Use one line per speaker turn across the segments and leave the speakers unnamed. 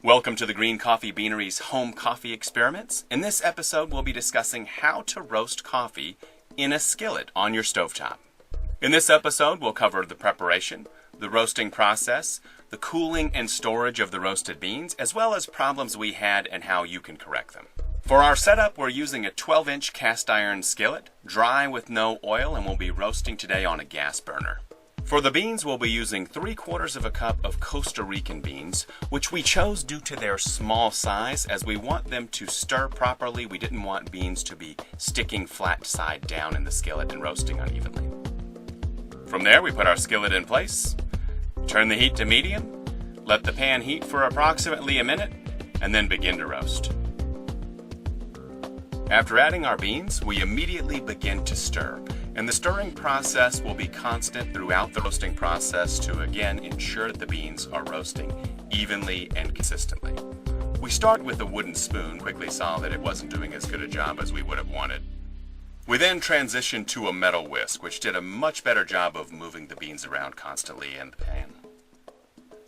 Welcome to the Green Coffee Beanery's Home Coffee Experiments. In this episode, we'll be discussing how to roast coffee in a skillet on your stovetop. In this episode, we'll cover the preparation, the roasting process, the cooling and storage of the roasted beans, as well as problems we had and how you can correct them. For our setup, we're using a 12-inch cast iron skillet, dry with no oil, and we'll be roasting today on a gas burner. For the beans, we'll be using 3/4 of a cup of Costa Rican beans, which we chose due to their small size, as we want them to stir properly. We didn't want beans to be sticking flat side down in the skillet and roasting unevenly. From there, we put our skillet in place, turn the heat to medium, let the pan heat for approximately a minute, and then begin to roast. After adding our beans, we immediately begin to stir. And the stirring process will be constant throughout the roasting process to again ensure that the beans are roasting evenly and consistently. We start with a wooden spoon, quickly saw that it wasn't doing as good a job as we would have wanted. We then transitioned to a metal whisk, which did a much better job of moving the beans around constantly in the pan.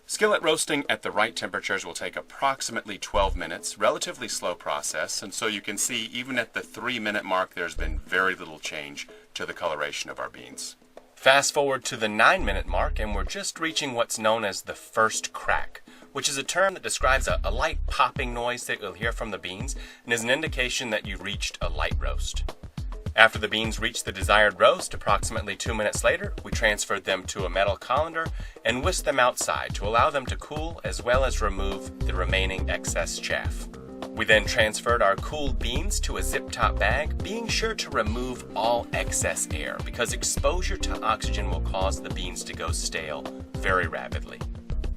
Skillet roasting at the right temperatures will take approximately 12 minutes, relatively slow process, and so you can see even at the 3-minute mark there's been very little change to the coloration of our beans. Fast forward to the 9-minute mark and we're just reaching what's known as the first crack, which is a term that describes a light popping noise that you'll hear from the beans and is an indication that you've reached a light roast. After the beans reached the desired roast, approximately 2 minutes later, we transferred them to a metal colander and whisked them outside to allow them to cool as well as remove the remaining excess chaff. We then transferred our cooled beans to a zip-top bag, being sure to remove all excess air because exposure to oxygen will cause the beans to go stale very rapidly.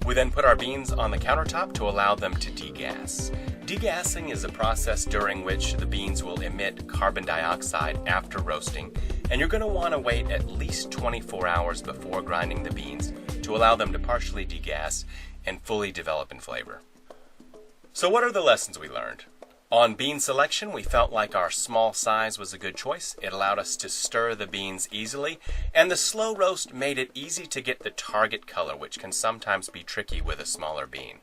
We then put our beans on the countertop to allow them to degas. Degassing is a process during which the beans will emit carbon dioxide after roasting, and you're going to want to wait at least 24 hours before grinding the beans to allow them to partially degas and fully develop in flavor. So what are the lessons we learned? On bean selection, we felt like our small size was a good choice. It allowed us to stir the beans easily, and the slow roast made it easy to get the target color, which can sometimes be tricky with a smaller bean.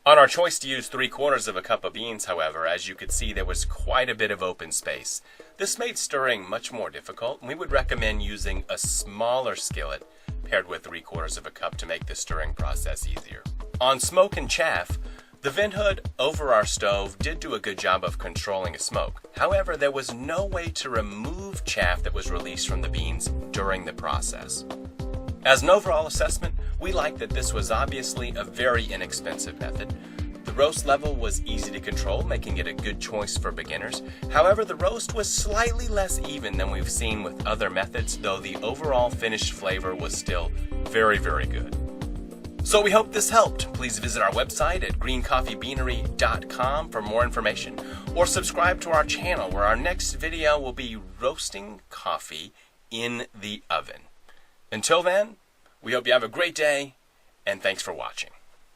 On our choice to use 3/4 of a cup of beans, however, as you could see, there was quite a bit of open space. This made stirring much more difficult, and we would recommend using a smaller skillet paired with 3/4 of a cup to make the stirring process easier. On smoke and chaff, the vent hood over our stove did do a good job of controlling a smoke. However, there was no way to remove chaff that was released from the beans during the process. As an overall assessment, we liked that this was obviously a very inexpensive method. The roast level was easy to control, making it a good choice for beginners. However, the roast was slightly less even than we've seen with other methods, though the overall finished flavor was still very, very good. So we hope this helped. Please visit our website at greencoffeebeanery.com for more information, or subscribe to our channel where our next video will be roasting coffee in the oven. Until then, we hope you have a great day, and thanks for watching.